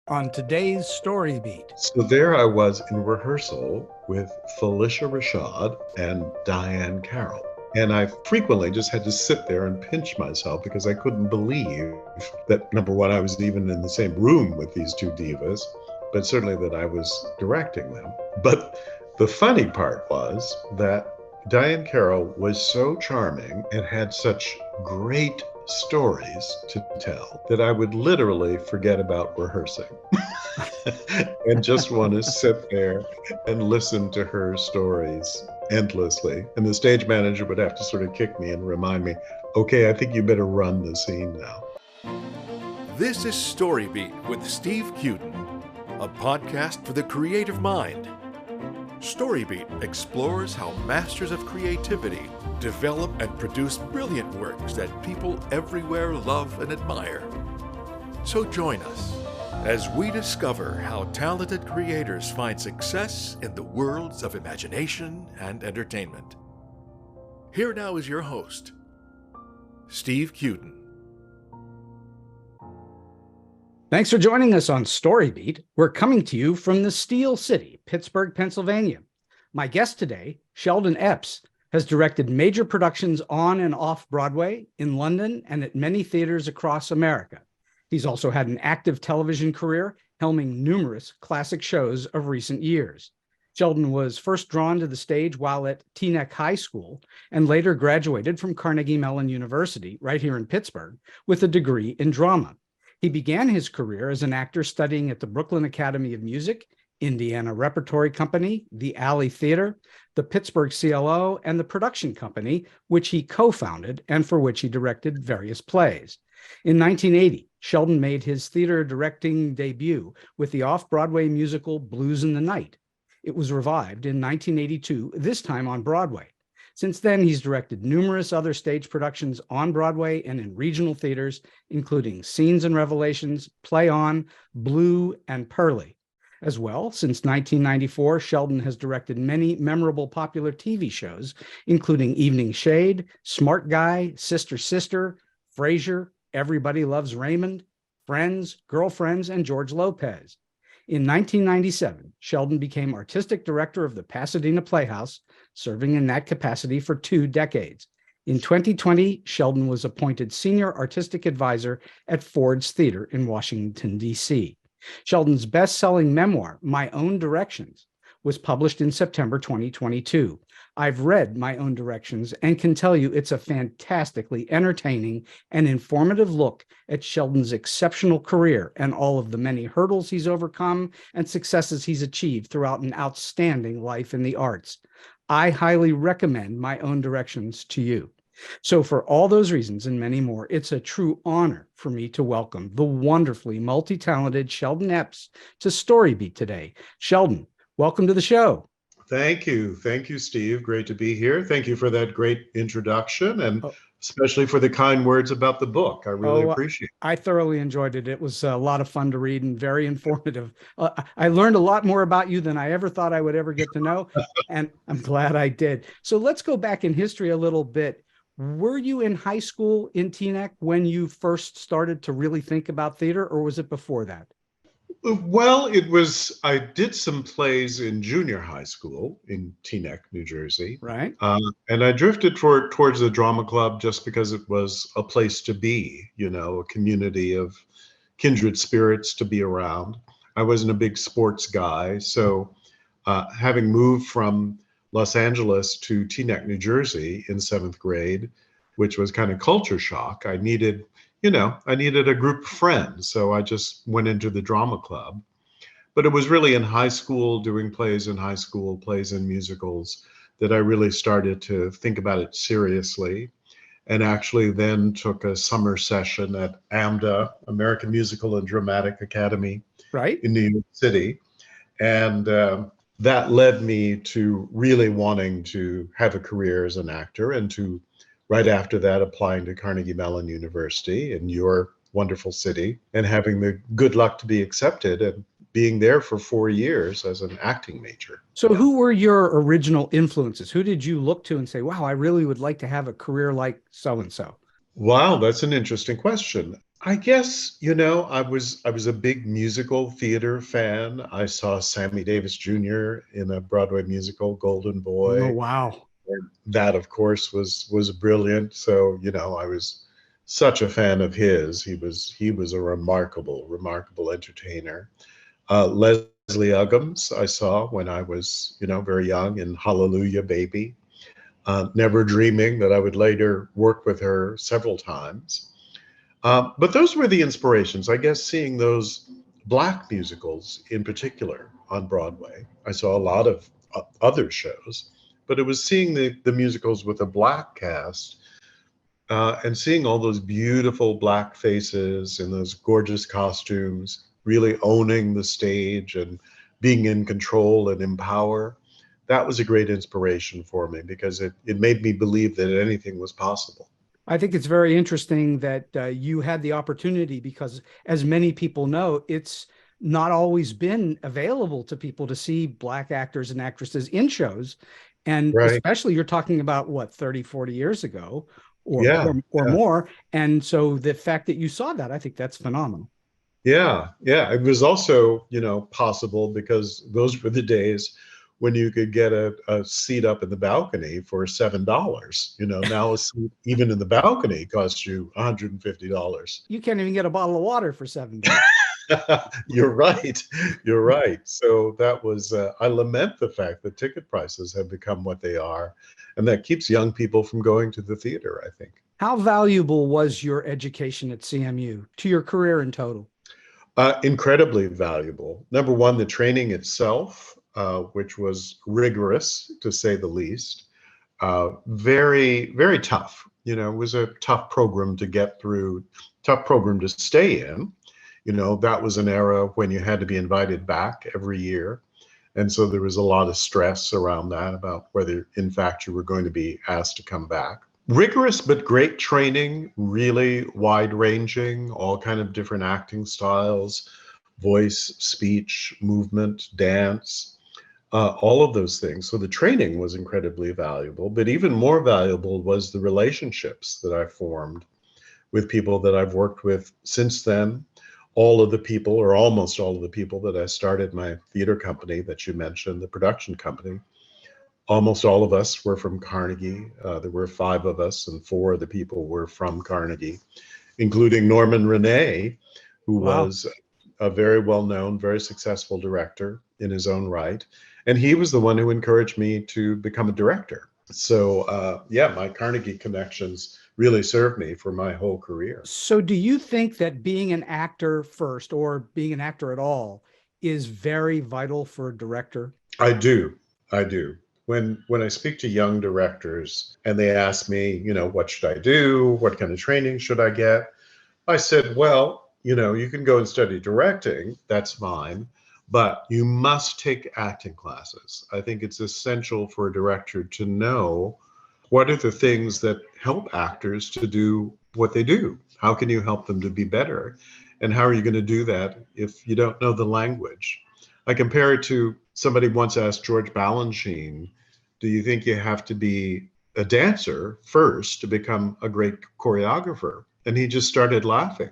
on today's Story Beat. So there I was in rehearsal with Felicia Rashad and Diane Carroll. And I frequently just had to sit there and pinch myself because I couldn't believe that, number one, I was even in the same room with these two divas, but certainly that I was directing them. But the funny part was that Diane Carroll was so charming and had such great stories to tell that I would literally forget about rehearsing and just want to sit there and listen to her stories endlessly. And the stage manager would have to sort of kick me and remind me, okay, I think you better run the scene now. This is StoryBeat with Steve Cuden, a podcast for the creative mind. StoryBeat explores how masters of creativity develop and produce brilliant works that people everywhere love and admire. So join us as we discover how talented creators find success in the worlds of imagination and entertainment. Here now is your host, Steve Cuden. Thanks for joining us on StoryBeat. We're coming to you from the Steel City, Pittsburgh, Pennsylvania. My guest today, Sheldon Epps, has directed major productions on and off Broadway, in London, and at many theaters across America. He's also had an active television career, helming numerous classic shows of recent years. Sheldon was first drawn to the stage while at Teaneck High School and later graduated from Carnegie Mellon University, right here in Pittsburgh, with a degree in drama. He began his career as an actor studying at the Brooklyn Academy of Music, Indiana Repertory Company, the Alley Theater, the Pittsburgh CLO, and the production company, which he co-founded and for which he directed various plays. In 1980, Sheldon made his theater directing debut with the off-Broadway musical Blues in the Night. It was revived in 1982, this time on Broadway. Since then, he's directed numerous other stage productions on Broadway and in regional theaters, including Scenes and Revelations, Play On, Blue, and Purlie. As well, since 1994, Sheldon has directed many memorable popular TV shows, including Evening Shade, Smart Guy, Sister Sister, Frasier, Everybody Loves Raymond, Friends, Girlfriends, and George Lopez. In 1997, Sheldon became artistic director of the Pasadena Playhouse, serving in that capacity for 2 decades. In 2020, Sheldon was appointed senior artistic advisor at Ford's Theater in Washington, D.C. Sheldon's best-selling memoir, My Own Directions, was published in September 2022. I've read My Own Directions and can tell you it's a fantastically entertaining and informative look at Sheldon's exceptional career and all of the many hurdles he's overcome and successes he's achieved throughout an outstanding life in the arts. I highly recommend My Own Directions to you. So for all those reasons and many more, it's a true honor for me to welcome the wonderfully multi-talented Sheldon Epps to StoryBeat today. Sheldon, welcome to the show. Thank you. Thank you, Steve. Great to be here. Thank you for that great introduction and especially for the kind words about the book. I really appreciate it. I thoroughly enjoyed it. It was a lot of fun to read and very informative. I learned a lot more about you than I ever thought I would ever get to know, and I'm glad I did. So let's go back in history a little bit. Were you in high school in Teaneck when you first started to really think about theater, or was it before that? Well, I did some plays in junior high school in Teaneck, New Jersey. Right. And I drifted towards the drama club just because it was a place to be, a community of kindred spirits to be around. I wasn't a big sports guy. So having moved from Los Angeles to Teaneck, New Jersey in 7th grade, which was kind of culture shock, I needed a group of friends, so I just went into the drama club. But it was really in high school, doing plays in high school, plays and musicals, that I really started to think about it seriously, and actually then took a summer session at AMDA, American Musical and Dramatic Academy, right, in New York City. And that led me to really wanting to have a career as an actor and to right after that, applying to Carnegie Mellon University in your wonderful city and having the good luck to be accepted and being there for 4 years as an acting major. So who were your original influences? Who did you look to and say, wow, I really would like to have a career like so-and-so? Wow, that's an interesting question. I guess, I was a big musical theater fan. I saw Sammy Davis Jr. in a Broadway musical, Golden Oh, Boy. wow. And that, of course, was brilliant. So, I was such a fan of his. He was a remarkable entertainer. Leslie Uggams, I saw when I was, very young in Hallelujah Baby, never dreaming that I would later work with her several times. But those were the inspirations, I guess, seeing those Black musicals in particular on Broadway. I saw a lot of other shows, but it was seeing the musicals with a Black cast and seeing all those beautiful Black faces in those gorgeous costumes, really owning the stage and being in control and in power. That was a great inspiration for me because it made me believe that anything was possible. I think it's very interesting that you had the opportunity because, as many people know, it's not always been available to people to see Black actors and actresses in shows. And Right. especially you're talking about what, 30, 40 years ago or, Yeah. or Yeah. more. And so the fact that you saw that, I think that's phenomenal. Yeah, yeah. It was also, possible because those were the days when you could get a seat up in the balcony for $7. Now a seat even in the balcony costs you $150. You can't even get a bottle of water for $7. You're right. You're right. So that was, I lament the fact that ticket prices have become what they are, and that keeps young people from going to the theater, I think. How valuable was your education at CMU to your career in total? Incredibly valuable. Number one, the training itself, which was rigorous to say the least, very, very tough. It was a tough program to get through, tough program to stay in. That was an era when you had to be invited back every year. And so there was a lot of stress around that about whether, in fact, you were going to be asked to come back. Rigorous but great training, really wide ranging, all kind of different acting styles, voice, speech, movement, dance, all of those things. So the training was incredibly valuable, but even more valuable was the relationships that I formed with people that I've worked with since then. All of the people, or almost all of the people that I started my theater company that you mentioned, the production company, almost all of us were from Carnegie. There were 5 of us, and 4 of the people were from Carnegie, including Norman Renee, who Wow. was a very well-known, very successful director in his own right. And he was the one who encouraged me to become a director. So, yeah, my Carnegie connections really served me for my whole career. So do you think that being an actor first or being an actor at all is very vital for a director? I do. I do. When I speak to young directors and they ask me, what should I do? What kind of training should I get? I said, well, you can go and study directing. That's fine. But you must take acting classes. I think it's essential for a director to know what are the things that help actors to do what they do. How can you help them to be better? And how are you going to do that if you don't know the language? I compare it to somebody once asked George Balanchine, do you think you have to be a dancer first to become a great choreographer? And he just started laughing.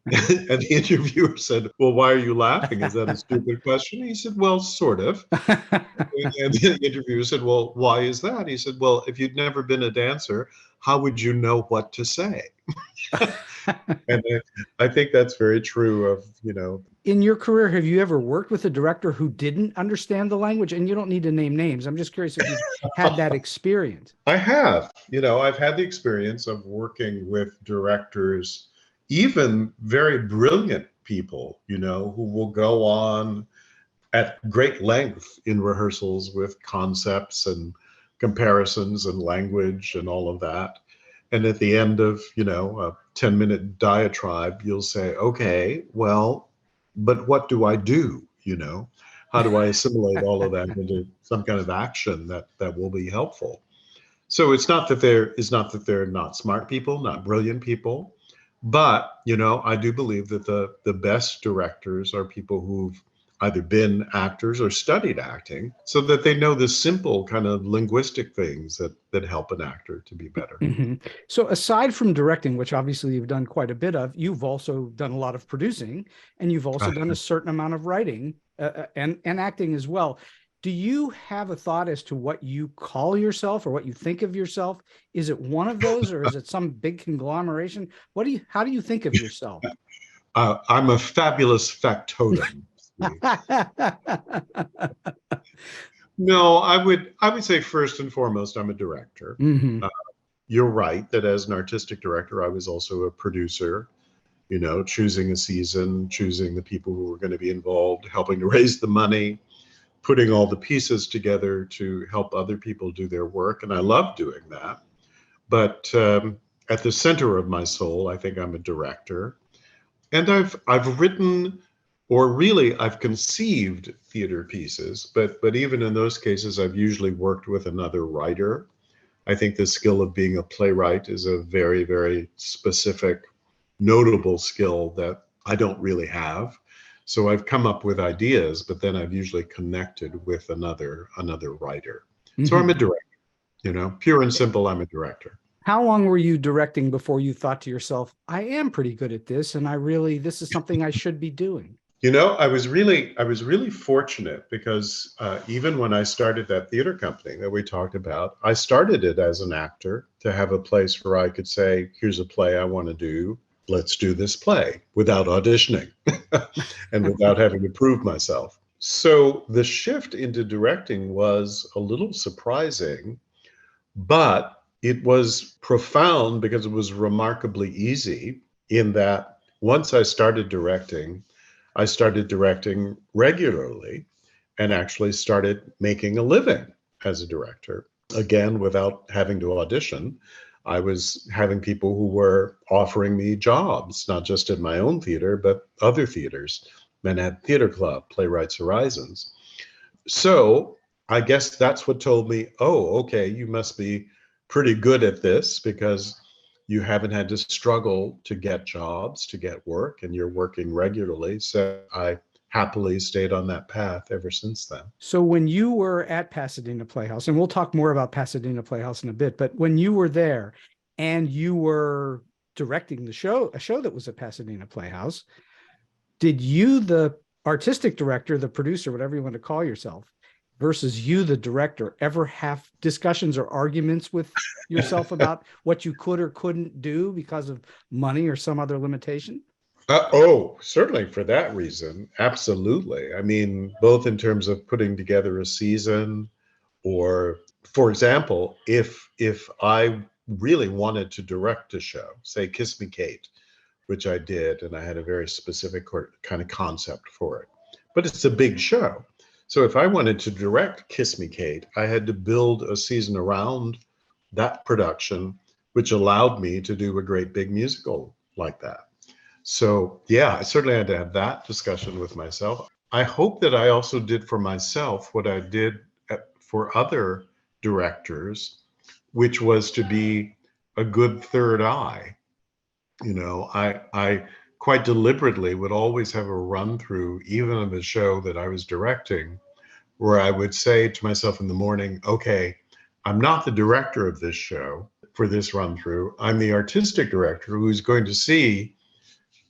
And the interviewer said, well, why are you laughing? Is that a stupid question? He said, well, sort of. And the interviewer said, well, why is that? He said, well, if you'd never been a dancer, how would you know what to say? And I think that's very true of, In your career, have you ever worked with a director who didn't understand the language? And you don't need to name names. I'm just curious if you've had that experience. I have, I've had the experience of working with directors, even very brilliant people, who will go on at great length in rehearsals with concepts and comparisons and language and all of that. And at the end of, a 10-minute diatribe, you'll say, okay, well, but what do I do? How do I assimilate all of that into some kind of action that will be helpful? So it's not that they're not smart people, not brilliant people, but I do believe that the best directors are people who've either been actors or studied acting, so that they know the simple kind of linguistic things that help an actor to be better. So aside from directing, which obviously you've done quite a bit of, you've also done a lot of producing, and you've also done a certain amount of writing and acting as well. Do you have a thought as to what you call yourself or what you think of yourself? Is it one of those, or is it some big conglomeration? How do you think of yourself? I'm a fabulous factotum. No, I would say first and foremost, I'm a director. Mm-hmm. You're right that as an artistic director, I was also a producer, choosing a season, choosing the people who were going to be involved, helping to raise the money, putting all the pieces together to help other people do their work. And I love doing that. But at the center of my soul, I think I'm a director. And I've written, or really I've conceived theater pieces, but even in those cases, I've usually worked with another writer. I think the skill of being a playwright is a very, very specific, notable skill that I don't really have. So I've come up with ideas, but then I've usually connected with another writer. So I'm a director, pure and simple, I'm a director. How long were you directing before you thought to yourself, I am pretty good at this, and this is something I should be doing? I was really fortunate because even when I started that theater company that we talked about, I started it as an actor to have a place where I could say, here's a play I want to do. Let's do this play without auditioning and without having to prove myself. So the shift into directing was a little surprising, but it was profound because it was remarkably easy in that once I started directing regularly and actually started making a living as a director, again, without having to audition. I was having people who were offering me jobs, not just at my own theater, but other theaters, Manhattan Theater Club, Playwrights Horizons. So I guess that's what told me, oh, okay, you must be pretty good at this because you haven't had to struggle to get jobs, to get work, and you're working regularly. So I happily stayed on that path ever since then. So when you were at Pasadena Playhouse, and we'll talk more about Pasadena Playhouse in a bit, but when you were there and you were directing a show that was at Pasadena Playhouse, did you, the artistic director, the producer, whatever you want to call yourself, versus you, the director, ever have discussions or arguments with yourself about what you could or couldn't do because of money or some other limitation? Certainly for that reason. Absolutely. I mean, both in terms of putting together a season or, for example, if I really wanted to direct a show, say Kiss Me Kate, which I did, and I had a very specific kind of concept for it, but it's a big show. So if I wanted to direct Kiss Me Kate, I had to build a season around that production, which allowed me to do a great big musical like that. So yeah, I certainly had to have that discussion with myself. I hope that I also did for myself what I did for other directors, which was to be a good third eye. I quite deliberately would always have a run through, even of a show that I was directing, where I would say to myself in the morning, okay, I'm not the director of this show for this run through. I'm the artistic director who's going to see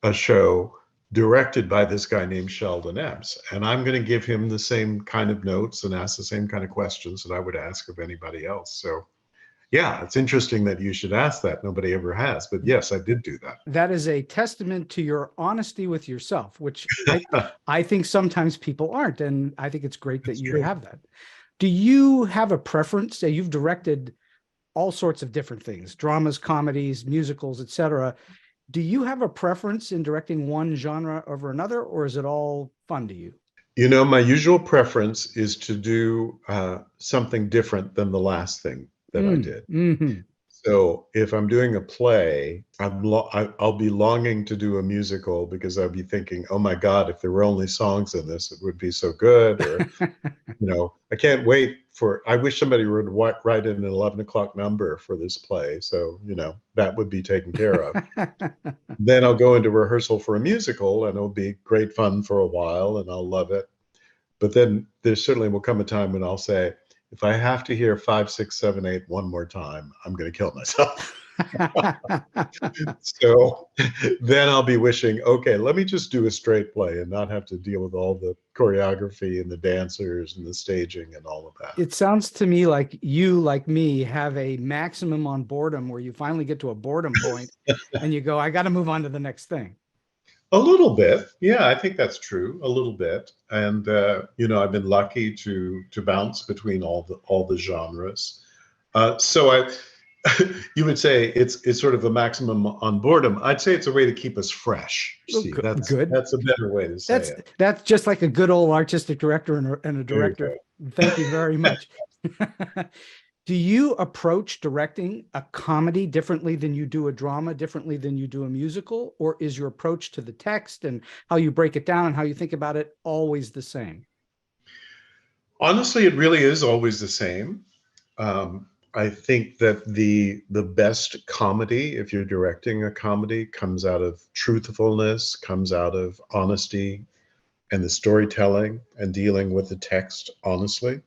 a show directed by this guy named Sheldon Epps. And I'm going to give him the same kind of notes and ask the same kind of questions that I would ask of anybody else. So yeah, it's interesting that you should ask that. Nobody ever has, but yes, I did do that. That is a testament to your honesty with yourself, which I think sometimes people aren't. And I think it's great that you have that. Do you have a preference? Say you've directed all sorts of different things, dramas, comedies, musicals, etc. Do you have a preference in directing one genre over another, or is it all fun to you? My usual preference is to do something different than the last thing that I did. Mm-hmm. So if I'm doing a play, I'll be longing to do a musical because I'll be thinking, oh my God, if there were only songs in this, it would be so good. Or, I can't wait I wish somebody would write an 11 o'clock number for this play. So, that would be taken care of. Then I'll go into rehearsal for a musical and it'll be great fun for a while and I'll love it. But then there certainly will come a time when I'll say, if I have to hear 5, 6, 7, 8 one more time, I'm going to kill myself. So then I'll be wishing, okay, let me just do a straight play and not have to deal with all the choreography and the dancers and the staging and all of that. It sounds to me like you, like me, have a maximum on boredom where you finally get to a boredom point and you go, I got to move on to the next thing. A little bit. Yeah, I think that's true. A little bit. And I've been lucky to bounce between all the genres. So you would say it's sort of a maximum on boredom. I'd say it's a way to keep us fresh, Steve. That's good. That's a better way to say it. That's just like a good old artistic director and a director. Thank you very much. Do you approach directing a comedy differently than you do a drama, differently than you do a musical? Or is your approach to the text and how you break it down and how you think about it always the same? Honestly, it really is always the same. I think that the best comedy, if you're directing a comedy, comes out of truthfulness, comes out of honesty and the storytelling and dealing with the text honestly.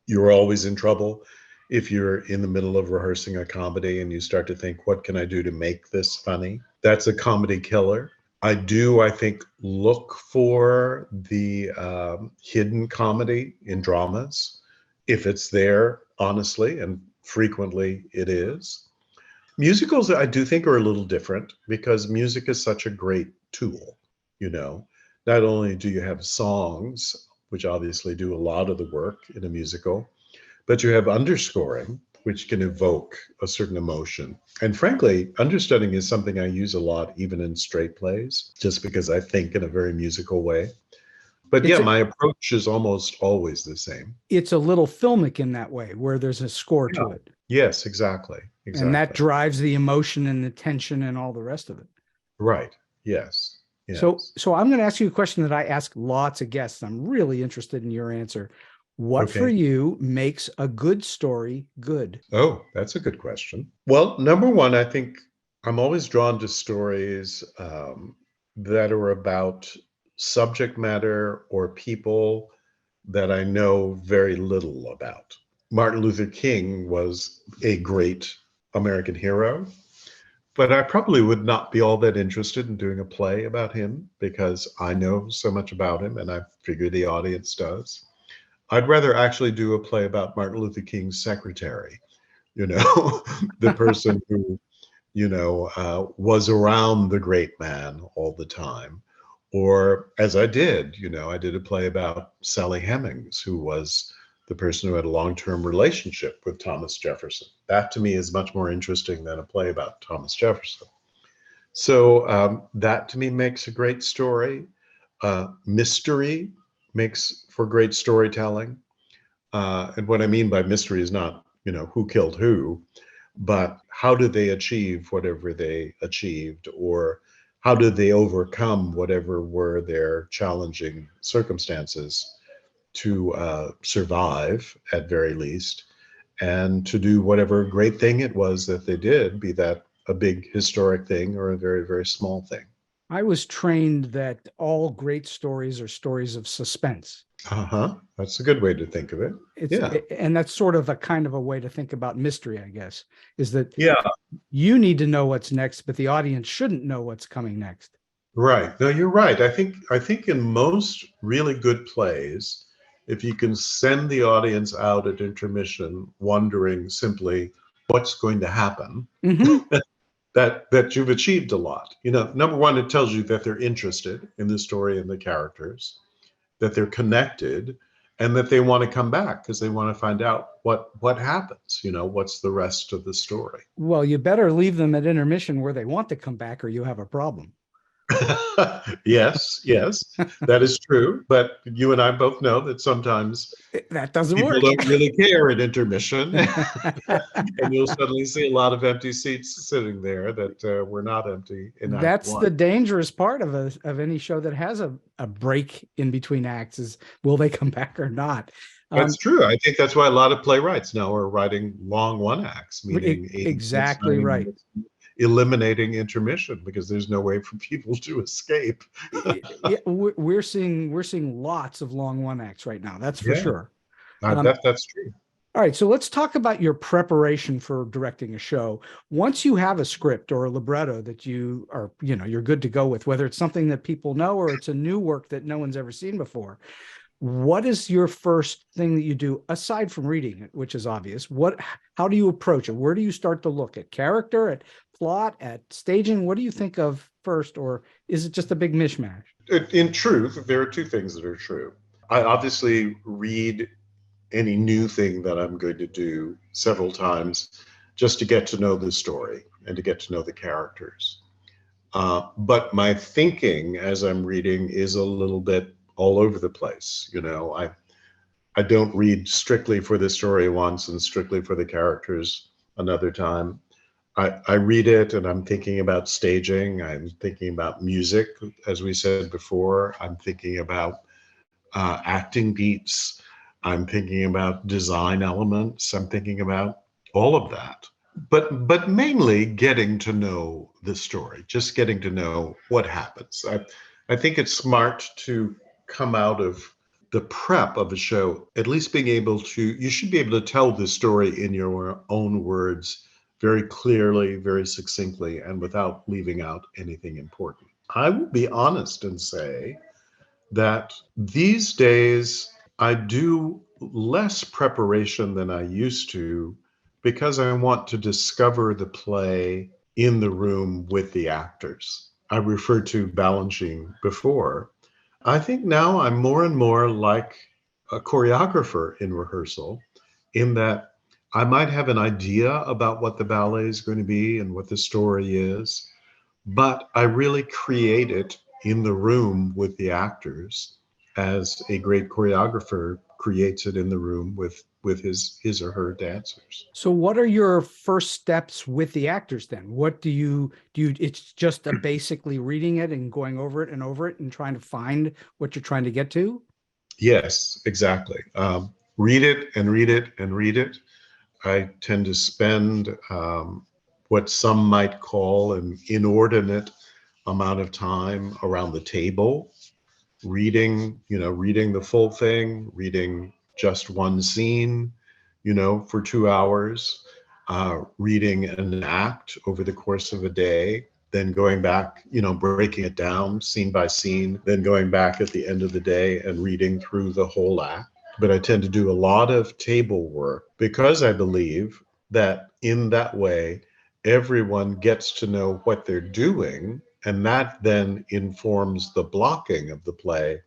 You're always in trouble if you're in the middle of rehearsing a comedy and you start to think, what can I do to make this funny? That's a comedy killer. I think, look for the hidden comedy in dramas, if it's there, honestly, and frequently it is. Musicals, I do think, are a little different because music is such a great tool, Not only do you have songs, which obviously do a lot of the work in a musical, but you have underscoring, which can evoke a certain emotion. And frankly, understudying is something I use a lot, even in straight plays, just because I think in a very musical way. But my approach is almost always the same. It's a little filmic in that way, where there's a score to it. Yes, exactly. And that drives the emotion and the tension and all the rest of it. Right. Yes. So I'm going to ask you a question that I ask lots of guests. I'm really interested in your answer. What for you makes a good story good? Oh, that's a good question. Well, number one, I think I'm always drawn to stories that are about subject matter or people that I know very little about. Martin Luther King was a great American hero, but I probably would not be all that interested in doing a play about him because I know so much about him and I figure the audience does. I'd rather actually do a play about Martin Luther King's secretary, the person who, was around the great man all the time. Or as I did a play about Sally Hemings, who was the person who had a long-term relationship with Thomas Jefferson. That to me is much more interesting than a play about Thomas Jefferson. So that to me makes a great story. Mystery makes for great storytelling. And what I mean by mystery is not, who killed who, but how did they achieve whatever they achieved, or how did they overcome whatever were their challenging circumstances to survive at very least, and to do whatever great thing it was that they did, be that a big historic thing or a very, very small thing. I was trained that all great stories are stories of suspense. That's a good way to think of it. And that's sort of a kind of a way to think about mystery, I guess, is that you need to know what's next, but the audience shouldn't know what's coming next. Right. No, you're right. I think in most really good plays, if you can send the audience out at intermission wondering simply what's going to happen, that you've achieved a lot. Number one, it tells you that they're interested in the story and the characters, that they're connected, and that they want to come back because they want to find out what happens, what's the rest of the story. Well, you better leave them at intermission where they want to come back or you have a problem. Yes, that is true. But you and I both know that sometimes that doesn't people work. Don't really care at intermission. And you'll suddenly see a lot of empty seats sitting there that were not empty in Act That's 1. the dangerous part of any show that has a break in between acts is, will they come back or not? That's true. I think that's why a lot of playwrights now are writing long one acts, meaning exactly right. eliminating intermission because there's no way for people to escape. Yeah, we're seeing lots of long one acts right now. That's for Yeah, sure. that's true. All right, so let's talk about your preparation for directing a show. Once you have a script or a libretto that you are, you're good to go with, whether it's something that people know or it's a new work that no one's ever seen before, what is your first thing that you do aside from reading it, which is obvious? How do you approach it? Where do you start to look at character, at plot, at staging? What do you think of first, or is it just a big mishmash? In truth, there are two things that are true. I obviously read any new thing that I'm going to do several times just to get to know the story and to get to know the characters. But my thinking as I'm reading is a little bit all over the place. I don't read strictly for the story once and strictly for the characters another time. I read it and I'm thinking about staging. I'm thinking about music, as we said before. I'm thinking about acting beats. I'm thinking about design elements. I'm thinking about all of that. But mainly getting to know the story, just getting to know what happens. I think it's smart to come out of the prep of a show, at least you should be able to tell the story in your own words very clearly, very succinctly, and without leaving out anything important. I will be honest and say that these days I do less preparation than I used to because I want to discover the play in the room with the actors. I referred to Balanchine before. I think now I'm more and more like a choreographer in rehearsal, in that I might have an idea about what the ballet is going to be and what the story is, but I really create it in the room with the actors as a great choreographer creates it in the room with his or her dancers. So what are your first steps with the actors then? What do you it's just basically reading it and going over it and trying to find what you're trying to get to? Yes, exactly. Read it and read it and read it. I tend to spend what some might call an inordinate amount of time around the table, reading the full thing, reading just one scene, for 2 hours, reading an act over the course of a day, then going back, breaking it down scene by scene, then going back at the end of the day and reading through the whole act. But I tend to do a lot of table work because I believe that in that way, everyone gets to know what they're doing, and that then informs the blocking of the play,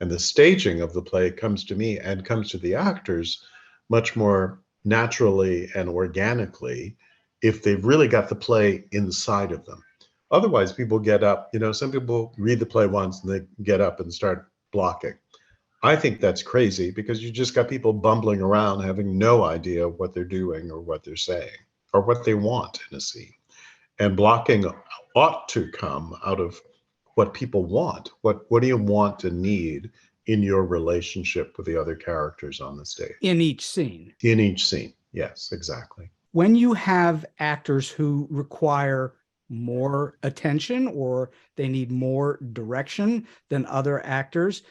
and the staging of the play comes to me and comes to the actors much more naturally and organically if they've really got the play inside of them. Otherwise, people get up, some people read the play once and they get up and start blocking. I think that's crazy because you just got people bumbling around having no idea what they're doing or what they're saying or what they want in a scene. And blocking ought to come out of what people want. What do you want and need in your relationship with the other characters on the stage? In each scene. In each scene. Yes, exactly. When you have actors who require more attention or they need more direction than other actors,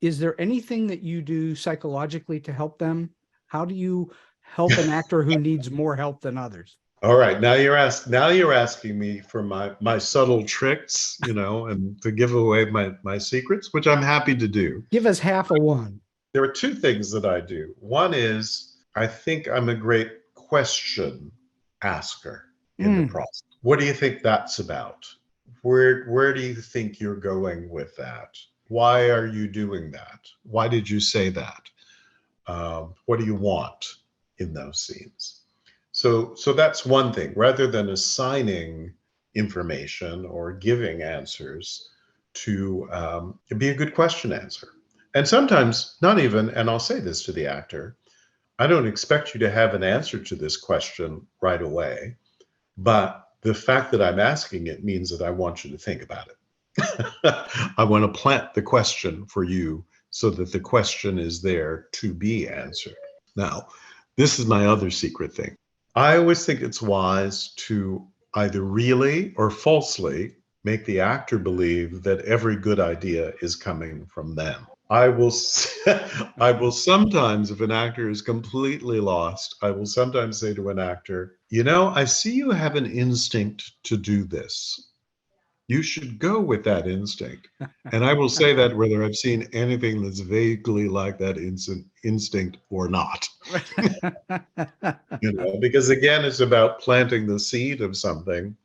is there anything that you do psychologically to help them? How do you help an actor who needs more help than others? All right, now you're asking me for my subtle tricks, and to give away my secrets, which I'm happy to do. Give us half a one. There are two things that I do. One is I think I'm a great question asker in the process. What do you think that's about? Where do you think you're going with that? Why are you doing that? Why did you say that? What do you want in those scenes? So that's one thing. Rather than assigning information or giving answers, to be a good question answer. And sometimes not even, and I'll say this to the actor, I don't expect you to have an answer to this question right away, but the fact that I'm asking it means that I want you to think about it. I want to plant the question for you so that the question is there to be answered. Now, this is my other secret thing. I always think it's wise to either really or falsely make the actor believe that every good idea is coming from them. I will sometimes, if an actor is completely lost, I will sometimes say to an actor, I see you have an instinct to do this. You should go with that instinct. And I will say that whether I've seen anything that's vaguely like that instinct or not. Because again, it's about planting the seed of something.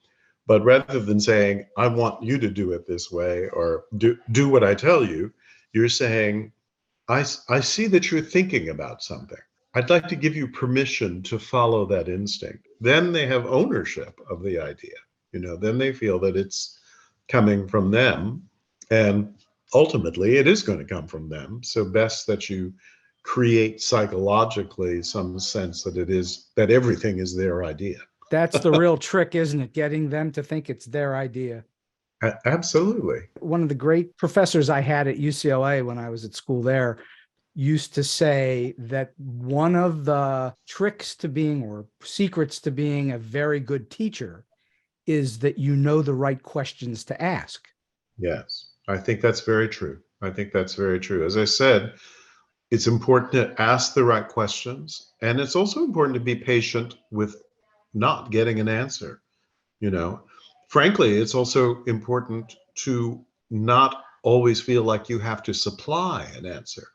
But rather than saying, I want you to do it this way or do what I tell you, you're saying, I see that you're thinking about something. I'd like to give you permission to follow that instinct. Then they have ownership of the idea. Then they feel that it's coming from them. And ultimately, it is going to come from them. So best that you create psychologically some sense that everything is their idea. That's the real trick, isn't it? Getting them to think it's their idea. Absolutely. One of the great professors I had at UCLA when I was at school there used to say that one of the tricks to being, or secrets to being, a very good teacher is that you know the right questions to ask. Yes, I think that's very true. As I said, it's important to ask the right questions. And it's also important to be patient with not getting an answer. Frankly, it's also important to not always feel like you have to supply an answer.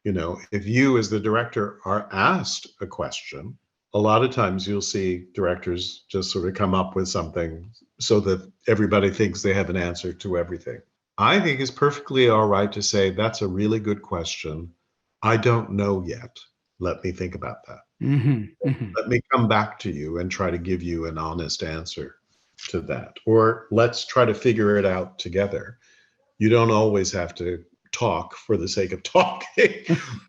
If you as the director are asked a question, a lot of times you'll see directors just sort of come up with something so that everybody thinks they have an answer to everything. I think it's perfectly all right to say, that's a really good question. I don't know yet. Let me think about that. Mm-hmm, mm-hmm. Let me come back to you and try to give you an honest answer to that. Or let's try to figure it out together. You don't always have to talk for the sake of talking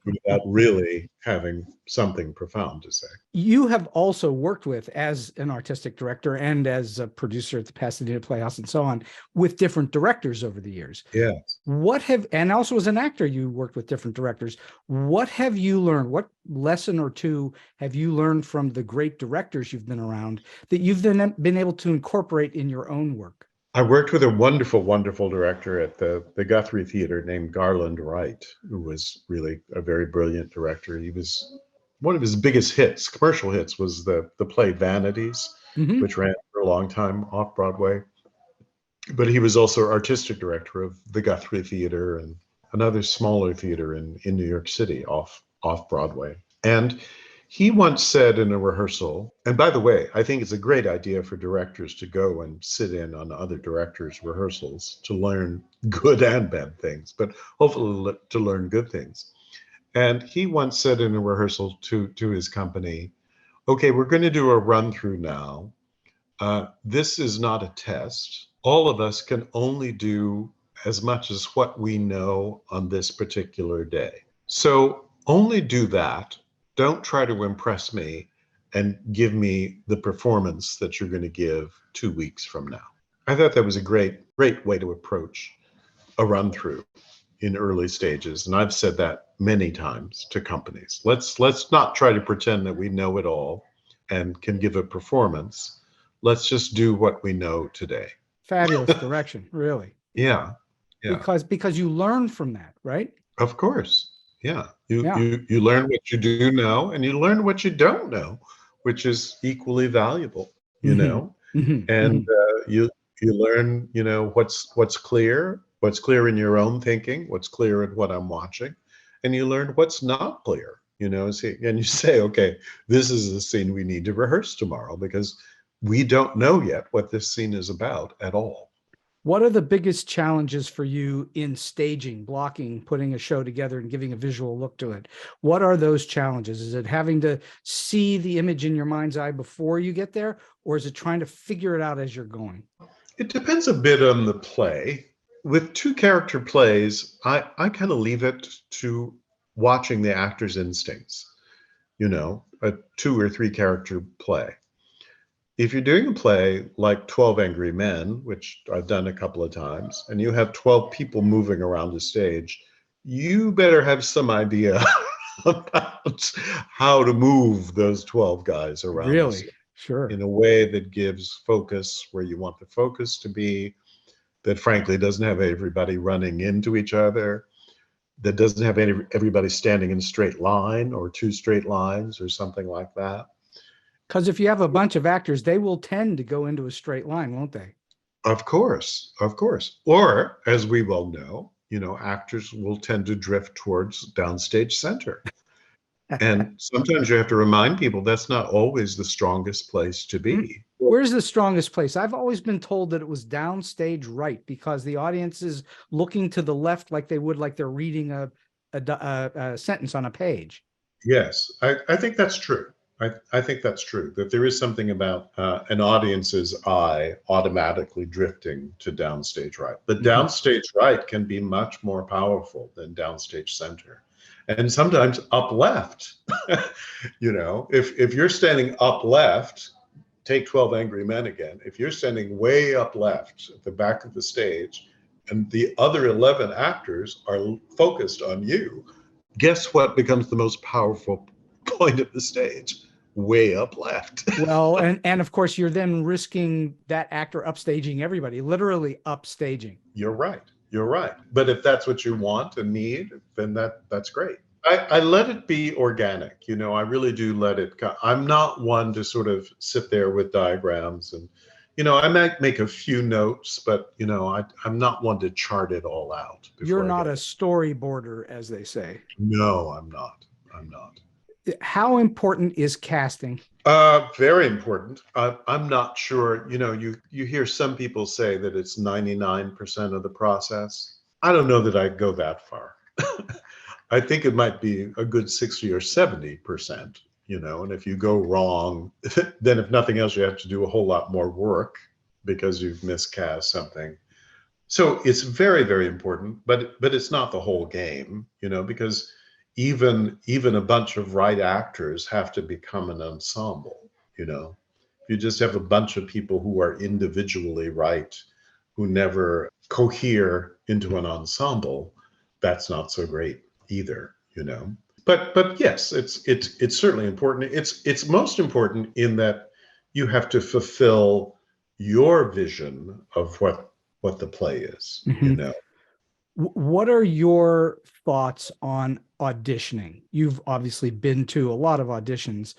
without really having something profound to say. You have also worked with, as an artistic director and as a producer at the Pasadena Playhouse and so on, with different directors over the years. Yes. And also as an actor, you worked with different directors. What have you learned? What lesson or two have you learned from the great directors you've been around that you've then been able to incorporate in your own work? I worked with a wonderful, wonderful director at the Guthrie Theater named Garland Wright, who was really a very brilliant director. He was one of his biggest hits, commercial hits, was the play Vanities, Mm-hmm. which ran for a long time off-Broadway. But he was also artistic director of the Guthrie Theater and another smaller theater in New York City off-Broadway. And he once said in a rehearsal, and by the way, I think it's a great idea for directors to go and sit in on other directors' rehearsals to learn good and bad things, but hopefully to learn good things. And he once said in a rehearsal to his company, okay, we're going to do a run through now. This is not a test. All of us can only do as much as what we know on this particular day. So only do that. Don't try to impress me and give me the performance that you're going to give 2 weeks from now. I thought that was a great way to approach a run through in early stages. And I've said that many times to companies. Let's not try to pretend that we know it all and can give a performance. Let's just do what we know today. Fabulous direction, really. Yeah. Because you learn from that, right? Of course. Yeah. You learn what you do know and you learn what you don't know, which is equally valuable, Mm-hmm. and you learn, what's clear in your own thinking, what's clear in what I'm watching, and you learn what's not clear, and you say, okay, this is the scene we need to rehearse tomorrow because we don't know yet what this scene is about at all. What are the biggest challenges for you in staging, blocking, putting a show together and giving a visual look to it? What are those challenges? Is it having to see the image in your mind's eye before you get there, or is it trying to figure it out as you're going? It depends a bit on the play. With 2-character plays, I kind of leave it to watching the actor's instincts, a 2 or 3 character play. If you're doing a play like 12 Angry Men, which I've done a couple of times, and you have 12 people moving around the stage, you better have some idea about how to move those 12 guys around. Really? Sure. in a way that gives focus where you want the focus to be, that frankly doesn't have everybody running into each other, that doesn't have everybody standing in a straight line or two straight lines or something like that. Because if you have a bunch of actors, they will tend to go into a straight line, won't they? Of course, of course. Or, as we well know, actors will tend to drift towards downstage center. And sometimes you have to remind people that's not always the strongest place to be. Where's the strongest place? I've always been told that it was downstage right, because the audience is looking to the left like they would, like they're reading a sentence on a page. Yes, I think that's true. I think that's true, that there is something about an audience's eye automatically drifting to downstage right. But downstage right can be much more powerful than downstage center. And sometimes up left. If you're standing up left, take 12 Angry Men again. If you're standing way up left at the back of the stage and the other 11 actors are focused on you, guess what becomes the most powerful point of the stage? Way up left. Well, and of course, you're then risking that actor upstaging everybody, literally upstaging. You're right. You're right. But if that's what you want and need, then that's great. I let it be organic. I really do let it go. I'm not one to sort of sit there with diagrams and, I might make a few notes, but, I'm not one to chart it all out. You're not a storyboarder, as they say. No, I'm not. I'm not. How important is casting? Very important. I'm not sure. You hear some people say that it's 99% of the process. I don't know that I'd go that far. I think it might be a good 60 or 70%, and if you go wrong, then if nothing else, you have to do a whole lot more work because you've miscast something. So it's very, very important, but it's not the whole game, because even a bunch of right actors have to become an ensemble. If you just have a bunch of people who are individually right, who never cohere into an ensemble, that's not so great either. But yes, it's certainly important. It's most important in that you have to fulfill your vision of what the play is. What are your thoughts on auditioning? You've obviously been to a lot of auditions.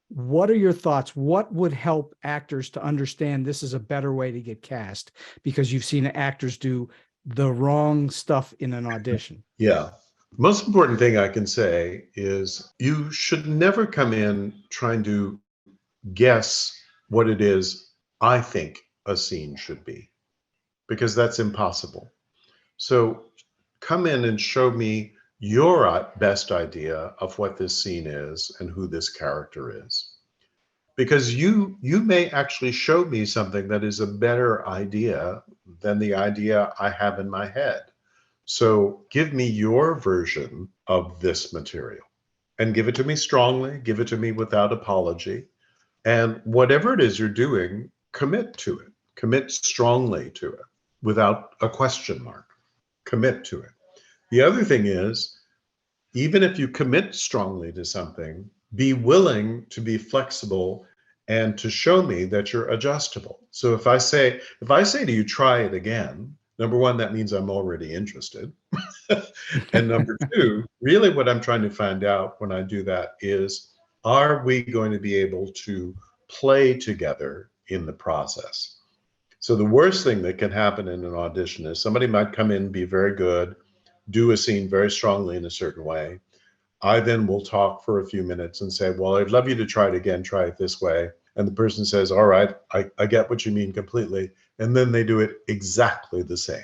What are your thoughts? What would help actors to understand this is a better way to get cast? Because you've seen actors do the wrong stuff in an audition. Yeah. Most important thing I can say is you should never come in trying to guess what it is I think a scene should be, because that's impossible. So come in and show me your best idea of what this scene is and who this character is. Because you may actually show me something that is a better idea than the idea I have in my head. So give me your version of this material and give it to me strongly, give it to me without apology. And whatever it is you're doing, commit to it. Commit strongly to it without a question mark. Commit to it. The other thing is, even if you commit strongly to something, be willing to be flexible and to show me that you're adjustable. So if I say to you, try it again, number one, that means I'm already interested. And number two, really what I'm trying to find out when I do that is, are we going to be able to play together in the process? So the worst thing that can happen in an audition is somebody might come in, be very good, do a scene very strongly in a certain way. I then will talk for a few minutes and say, well, I'd love you to try it again, try it this way. And the person says, all right, I get what you mean completely. And then they do it exactly the same.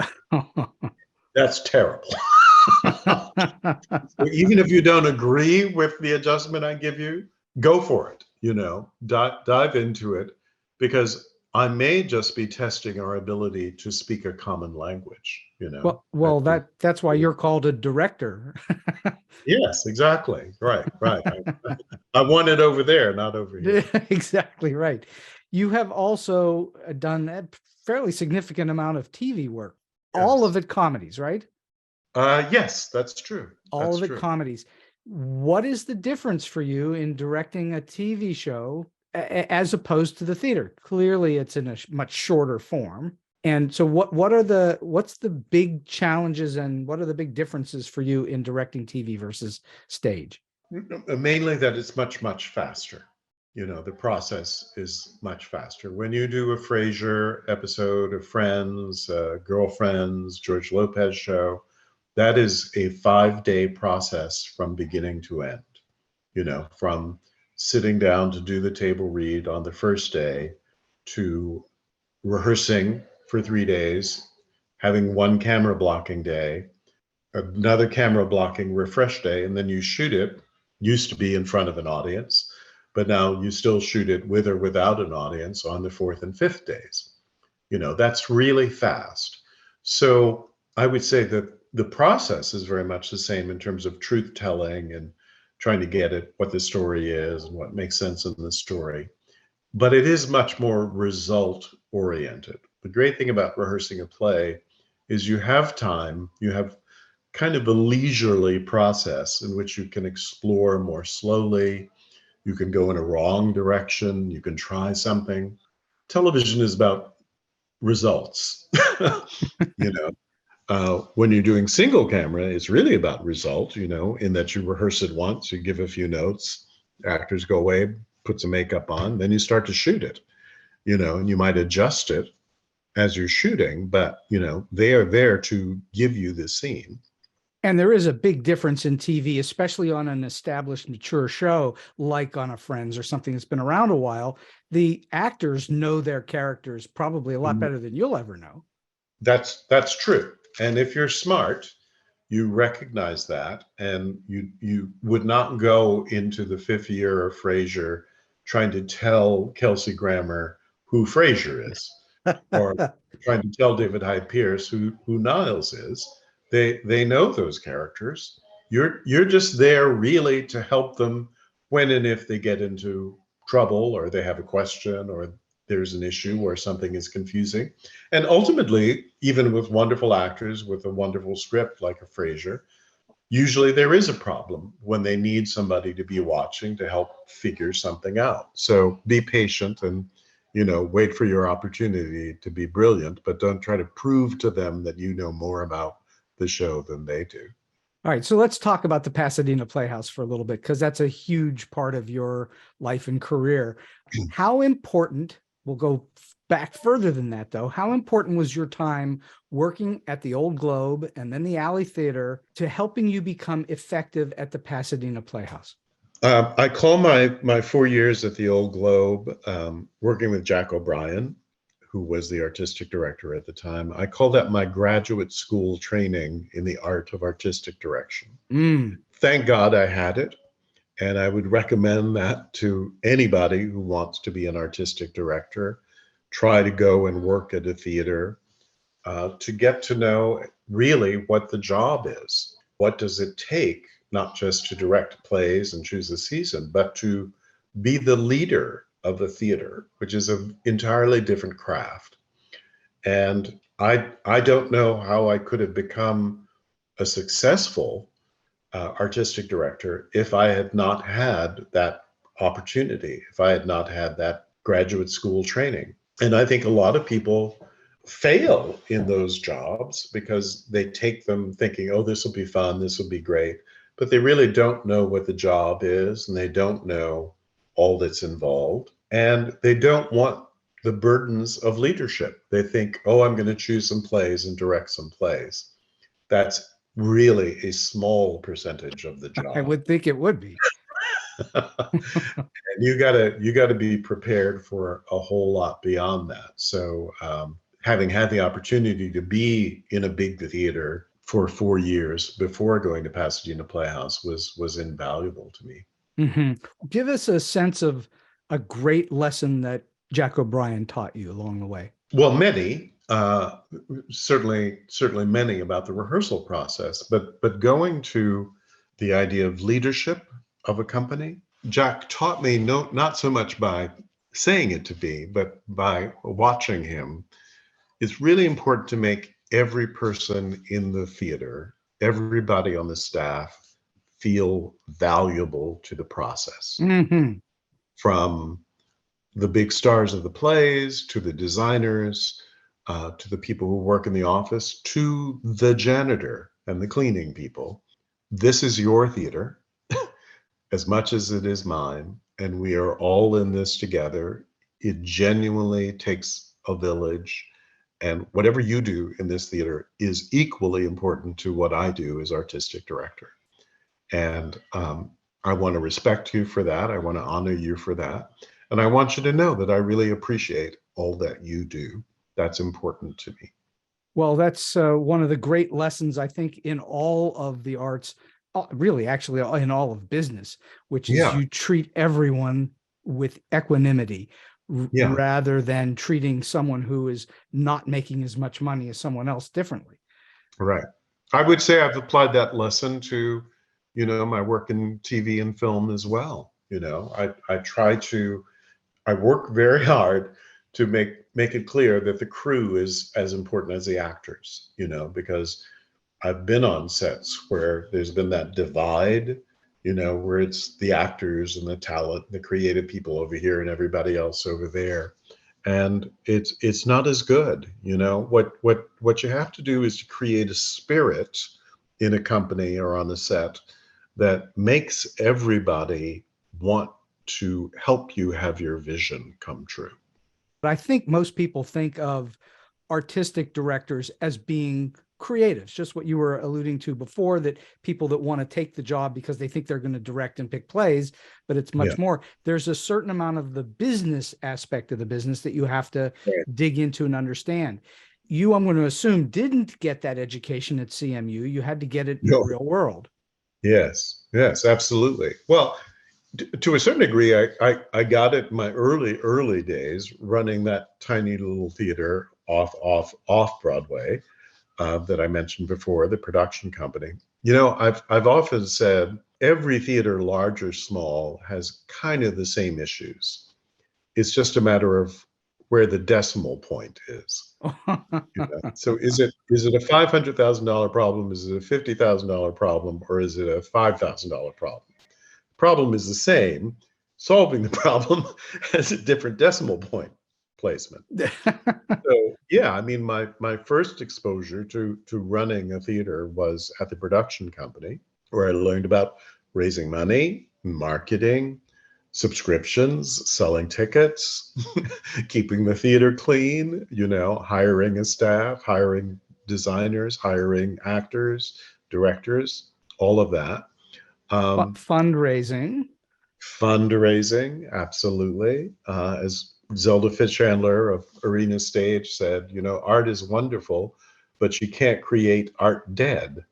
That's terrible. So even if you don't agree with the adjustment I give you, go for it, dive into it, because I may just be testing our ability to speak a common language, Well, that's why you're called a director. Yes, exactly. Right. I want it over there, not over here. Exactly right. You have also done a fairly significant amount of TV work. Yes. All of it comedies, right? Yes, that's true. All of it comedies. What is the difference for you in directing a TV show as opposed to the theater. Clearly, it's in a much shorter form. And so what's the big challenges and what are the big differences for you in directing TV versus stage? Mainly that it's much, much faster. The process is much faster. When you do a Frasier episode of Friends, Girlfriends, George Lopez show, that is a 5-day process from beginning to end. From sitting down to do the table read on the first day to rehearsing for 3 days, having one camera blocking day, another camera blocking refresh day, and then you shoot it. Used to be in front of an audience, but now you still shoot it with or without an audience on the 4th and 5th days. That's really fast. So I would say that the process is very much the same in terms of truth telling and trying to get at what the story is and what makes sense in the story. But it is much more result oriented. The great thing about rehearsing a play is you have time, you have kind of a leisurely process in which you can explore more slowly. You can go in a wrong direction. You can try something. Television is about results. When you're doing single camera, it's really about result, in that you rehearse it once, you give a few notes, actors go away, put some makeup on, then you start to shoot it, and you might adjust it as you're shooting, but, they are there to give you the scene. And there is a big difference in TV, especially on an established, mature show, like on a Friends or something that's been around a while. The actors know their characters probably a lot better than you'll ever know. That's true. And if you're smart, you recognize that, and you would not go into the 5th year of Frasier trying to tell Kelsey Grammer who Frasier is, or trying to tell David Hyde Pierce who Niles is. They know those characters. You're just there really to help them when and if they get into trouble or they have a question or there's an issue or something is confusing. And ultimately, even with wonderful actors with a wonderful script like a Frasier, usually there is a problem when they need somebody to be watching to help figure something out. So be patient and wait for your opportunity to be brilliant, but don't try to prove to them that you know more about the show than they do. All right, so let's talk about the Pasadena Playhouse for a little bit, because that's a huge part of your life and career. How important, we'll go back further than that though, how important was your time working at the Old Globe and then the Alley Theater to helping you become effective at the Pasadena Playhouse? I call my 4 years at the Old Globe, working with Jack O'Brien, who was the artistic director at the time, I call that my graduate school training in the art of artistic direction. Thank God I had it. And I would recommend that to anybody who wants to be an artistic director. Try to go and work at a theater to get to know really what the job is. What does it take, not just to direct plays and choose a season, but to be the leader of the theater, which is an entirely different craft. And I don't know how I could have become a successful artistic director if I had not had that opportunity, if I had not had that graduate school training. And I think a lot of people fail in those jobs because they take them thinking, oh, this will be fun, this will be great. But they really don't know what the job is, and they don't know all that's involved. And they don't want the burdens of leadership. They think, oh, I'm going to choose some plays and direct some plays. That's really a small percentage of the job. I would think it would be. And you gotta be prepared for a whole lot beyond that. So having had the opportunity to be in a big theater for 4 years before going to Pasadena Playhouse was invaluable to me. Mm-hmm. Give us a sense of a great lesson that Jack O'Brien taught you along the way. Well, many, certainly many about the rehearsal process, but going to the idea of leadership of a company, Jack taught me not so much by saying it to me, but by watching him. It's really important to make every person in the theater, everybody on the staff, feel valuable to the process. Mm-hmm. From the big stars of the plays, to the designers, to the people who work in the office, to the janitor and the cleaning people. This is your theater as much as it is mine, and we are all in this together. It genuinely takes a village, and whatever you do in this theater is equally important to what I do as artistic director. And I want to respect you for that. I want to honor you for that. And I want you to know that I really appreciate all that you do. That's important to me. Well, that's one of the great lessons, I think, in all of the arts, really, actually, in all of business, which is you treat everyone with equanimity rather than treating someone who is not making as much money as someone else differently. Right. I would say I've applied that lesson to, my work in TV and film as well. I work very hard to make it clear that the crew is as important as the actors, because I've been on sets where there's been that divide, where it's the actors and the talent, the creative people over here and everybody else over there. And it's not as good. What you have to do is to create a spirit in a company or on a set that makes everybody want to help you have your vision come true. But I think most people think of artistic directors as being creatives, just what you were alluding to before, that people that want to take the job because they think they're going to direct and pick plays, but it's much more. There's a certain amount of the business aspect of the business that you have to dig into and understand. You, I'm going to assume, didn't get that education at CMU. You had to get it in the real world. Yes, absolutely. Well, to a certain degree, I got it in my early days running that tiny little theater off-Broadway that I mentioned before, the production company. I've often said every theater, large or small, has kind of the same issues. It's just a matter of where the decimal point is. So is it a $500,000 problem? Is it a $50,000 problem? Or is it a $5,000 problem? Problem is the same. Solving the problem has a different decimal point placement. So my first exposure to running a theater was at the production company, where I learned about raising money, marketing, subscriptions, selling tickets, keeping the theater clean, hiring a staff, hiring designers, hiring actors, directors, all of that. Fundraising, absolutely. As Zelda Fitzchandler of Arena Stage said, art is wonderful, but you can't create art dead.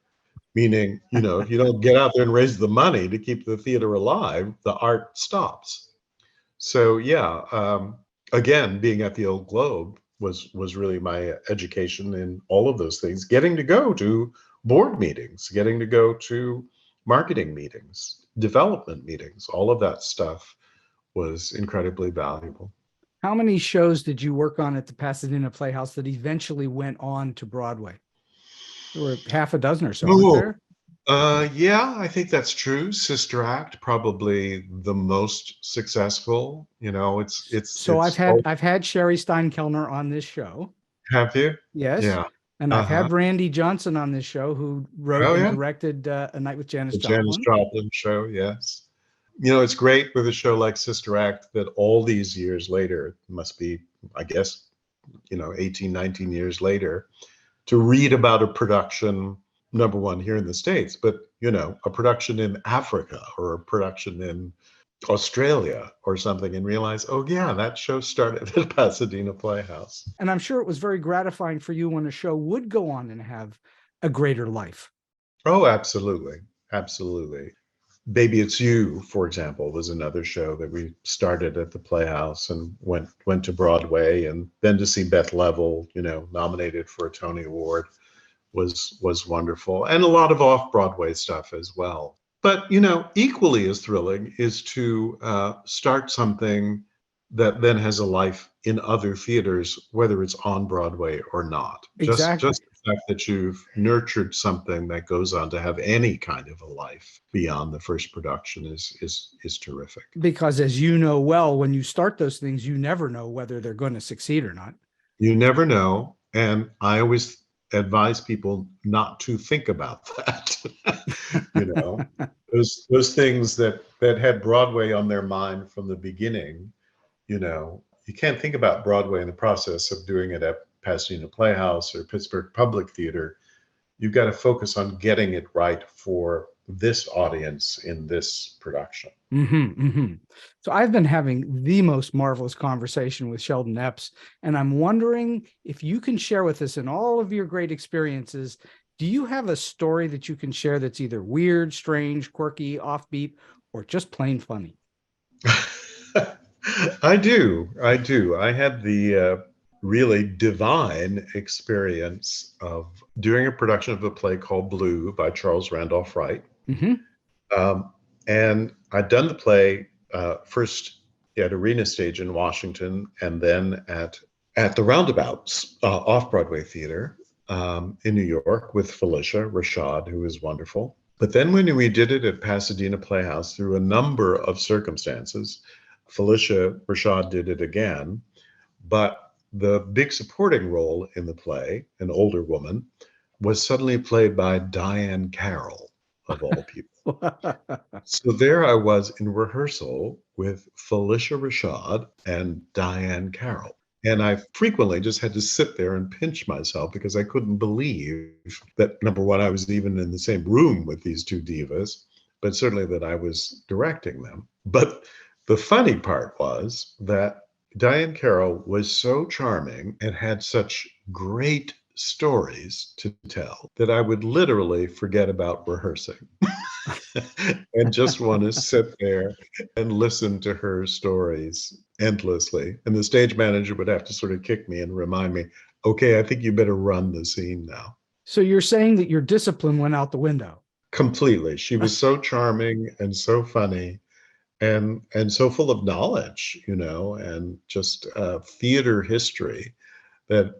Meaning, if you don't get out there and raise the money to keep the theater alive, the art stops. So again, being at the Old Globe was really my education in all of those things. Getting to go to board meetings, getting to go to marketing meetings, development meetings, all of that stuff was incredibly valuable. How many shows did you work on at the Pasadena Playhouse that eventually went on to Broadway? There were half a dozen or so, weren't there? I think that's true. Sister Act, probably the most successful. I've had Sherry Steinkellner on this show. Have you? Yes. Yeah. And I've had Randy Johnson on this show, who wrote and directed A Night with Janis Joplin. Janis Joplin show, yes. It's great with a show like Sister Act that all these years later, must be, I guess, 18, 19 years later, to read about a production, number one, here in the States, but, a production in Africa or a production in Australia or something, and realize, that show started at Pasadena Playhouse. And I'm sure it was very gratifying for you when a show would go on and have a greater life. Oh, absolutely. Absolutely. Baby It's You, for example, was another show that we started at the Playhouse and went to Broadway, and then to see Beth Level, nominated for a Tony Award was wonderful, and a lot of off-Broadway stuff as well. But, equally as thrilling is to start something that then has a life in other theaters, whether it's on Broadway or not. Exactly. Just the fact that you've nurtured something that goes on to have any kind of a life beyond the first production is terrific. Because as you know well, when you start those things, you never know whether they're going to succeed or not. You never know. And I always advise people not to think about that. Those things that had Broadway on their mind from the beginning, you can't think about Broadway in the process of doing it at Pasadena Playhouse or Pittsburgh Public Theater. You've got to focus on getting it right for this audience in this production. So I've been having the most marvelous conversation with Sheldon Epps, and I'm wondering if you can share with us, in all of your great experiences, do you have a story that you can share that's either weird, strange, quirky, offbeat, or just plain funny? I do. I had the really divine experience of doing a production of a play called Blue by Charles Randolph Wright. And I'd done the play first at Arena Stage in Washington, and then at the Roundabouts Off-Broadway Theater in New York with Felicia Rashad, who was wonderful. But then when we did it at Pasadena Playhouse, through a number of circumstances, Felicia Rashad did it again. But the big supporting role in the play, an older woman, was suddenly played by Diane Carroll, of all people. So there I was in rehearsal with Felicia Rashad and Diane Carroll. And I frequently just had to sit there and pinch myself because I couldn't believe that, number one, I was even in the same room with these two divas, but certainly that I was directing them. But the funny part was that Diane Carroll was so charming and had such great stories to tell that I would literally forget about rehearsing and just want to sit there and listen to her stories endlessly. And the stage manager would have to sort of kick me and remind me, okay, I think you better run the scene now. So you're saying that your discipline went out the window? Completely. She was so charming and so funny and so full of knowledge, and just theater history that,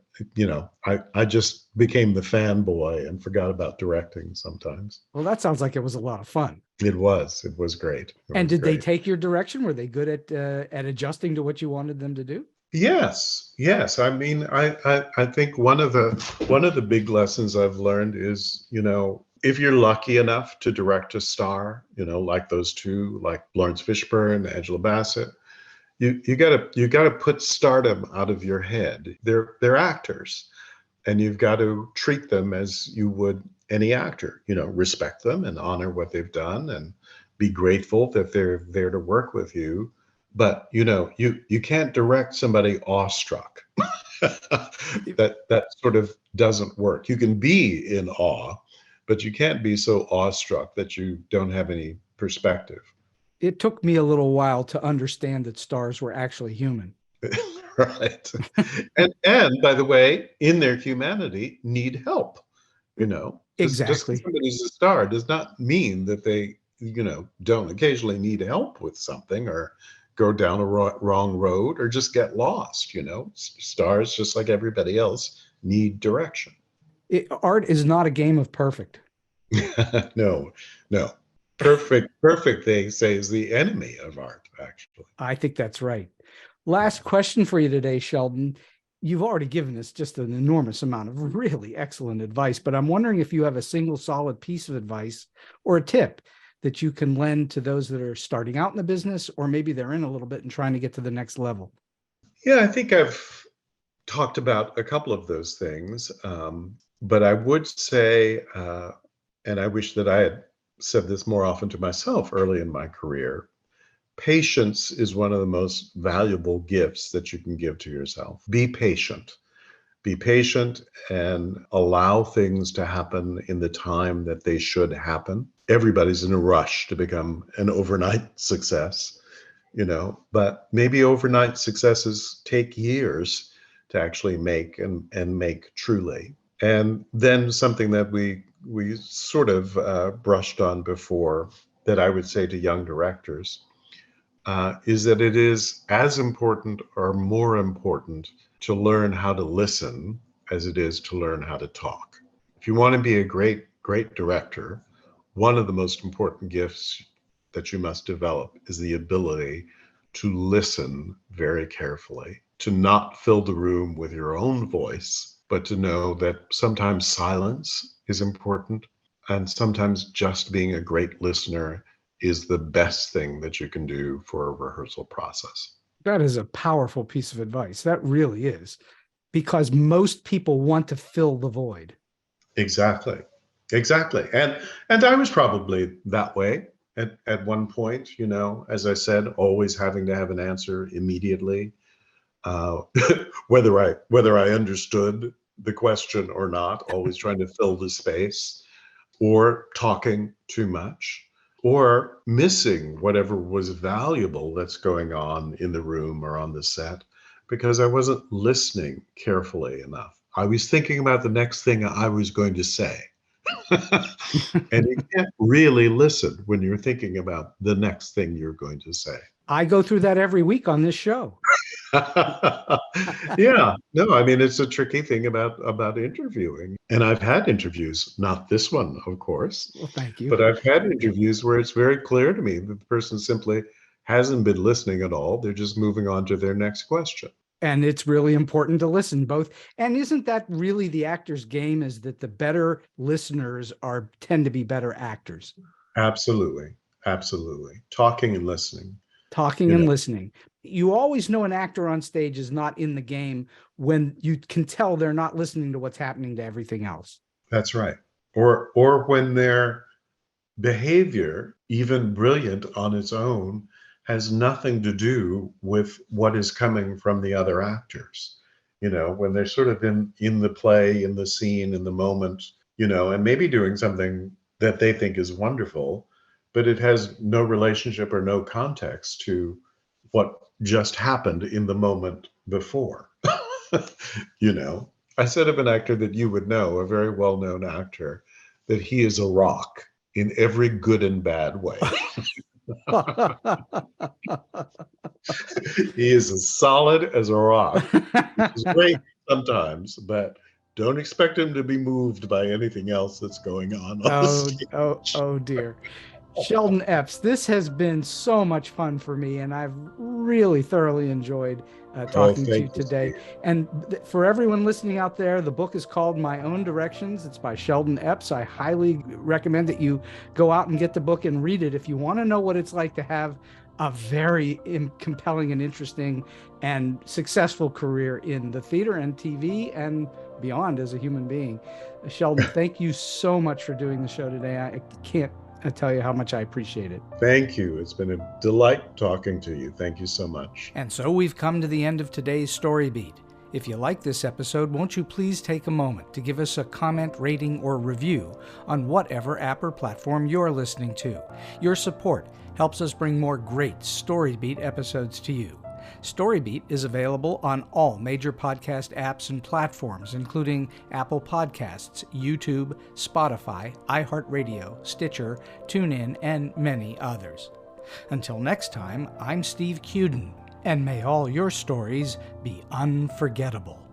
I just became the fanboy and forgot about directing sometimes. Well, that sounds like it was a lot of fun. It was great. And did they take your direction? Were they good at adjusting to what you wanted them to do? Yes. I mean, I think one of the big lessons I've learned is, if you're lucky enough to direct a star, like those two, like Lawrence Fishburne, Angela Bassett, you gotta put stardom out of your head. They're actors, and you've got to treat them as you would any actor. Respect them and honor what they've done, and be grateful that they're there to work with you. But you can't direct somebody awestruck. that sort of doesn't work. You can be in awe, but you can't be so awestruck that you don't have any perspective. It took me a little while to understand that stars were actually human. Right. And by the way, in their humanity, need help. Exactly. Just because somebody's a star does not mean that they, don't occasionally need help with something, or go down a wrong road, or just get lost. Stars, just like everybody else, need direction. Art is not a game of perfect. No. Perfect, they say, is the enemy of art, actually. I think that's right. Last question for you today, Sheldon. You've already given us just an enormous amount of really excellent advice, but I'm wondering if you have a single solid piece of advice or a tip that you can lend to those that are starting out in the business, or maybe they're in a little bit and trying to get to the next level. Yeah, I think I've talked about a couple of those things, but I would say, and I wish that I had said this more often to myself early in my career, patience is one of the most valuable gifts that you can give to yourself. Be patient. Be patient and allow things to happen in the time that they should happen. Everybody's in a rush to become an overnight success, but maybe overnight successes take years to actually make and make truly. And then something that we sort of brushed on before, that I would say to young directors, is that it is as important or more important to learn how to listen as it is to learn how to talk. If you want to be a great director, one of the most important gifts that you must develop is the ability to listen very carefully, to not fill the room with your own voice, but to know that sometimes silence is important, and sometimes just being a great listener is the best thing that you can do for a rehearsal process. That is a powerful piece of advice. That really is, because most people want to fill the void. Exactly. And I was probably that way at one point, as I said, always having to have an answer immediately, whether I understood the question or not, always trying to fill the space, or talking too much, or missing whatever was valuable that's going on in the room or on the set because I wasn't listening carefully enough. I was thinking about the next thing I was going to say. And you can't really listen when you're thinking about the next thing you're going to say. I go through that every week on this show. Yeah, no, I mean, it's a tricky thing about interviewing. And I've had interviews, not this one, of course. Well, thank you. But I've had interviews where it's very clear to me that the person simply hasn't been listening at all. They're just moving on to their next question. And it's really important to listen both. And isn't that really the actor's game, is that the better listeners tend to be better actors? Absolutely. Talking and listening. Talking and listening. You always know an actor on stage is not in the game when you can tell they're not listening to what's happening to everything else. That's right. Or when their behavior, even brilliant on its own, has nothing to do with what is coming from the other actors. When they're sort of in the play, in the scene, in the moment, and maybe doing something that they think is wonderful, but it has no relationship or no context to what just happened in the moment before. I said of an actor that you would know, a very well-known actor, that he is a rock in every good and bad way. He is as solid as a rock. He's great sometimes, but don't expect him to be moved by anything else that's going on the stage. Oh dear. Sheldon Epps, this has been so much fun for me, and I've really thoroughly enjoyed talking to you today. And for everyone listening out there, the book is called My Own Directions. It's by Sheldon Epps. I highly recommend that you go out and get the book and read it if you want to know what it's like to have a very compelling and interesting and successful career in the theater and TV and beyond as a human being. Sheldon, thank you so much for doing the show today. I can't tell you how much I appreciate it. Thank you. It's been a delight talking to you. Thank you so much. And so we've come to the end of today's Story Beat. If you like this episode, won't you please take a moment to give us a comment, rating, or review on whatever app or platform you're listening to. Your support helps us bring more great Story Beat episodes to you. StoryBeat is available on all major podcast apps and platforms, including Apple Podcasts, YouTube, Spotify, iHeartRadio, Stitcher, TuneIn, and many others. Until next time, I'm Steve Cuden, and may all your stories be unforgettable.